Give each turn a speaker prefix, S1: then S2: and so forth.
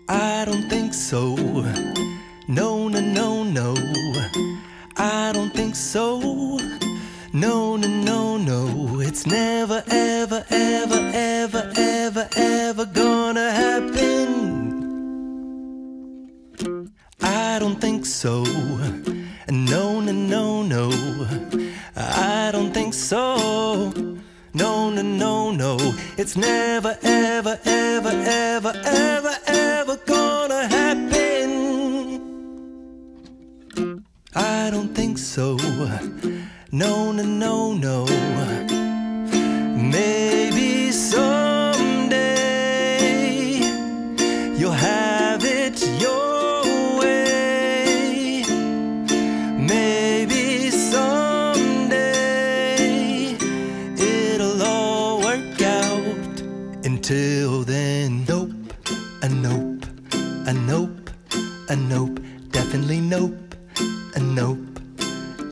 S1: I don't think so. No, no, no, no. I don't think so. No, no, no, no. It's never, ever, ever, ever, ever, ever gonna happen. I don't think so. No, no, no, no. I don't think so. No, no, no, no. It's never, ever, ever, ever, ever, ever gonna happen. I don't think so. No, no, no, no. Maybe someday you'll have it your way. Maybe someday it'll all work out. Until then, nope, a nope, a nope, a nope, definitely nope.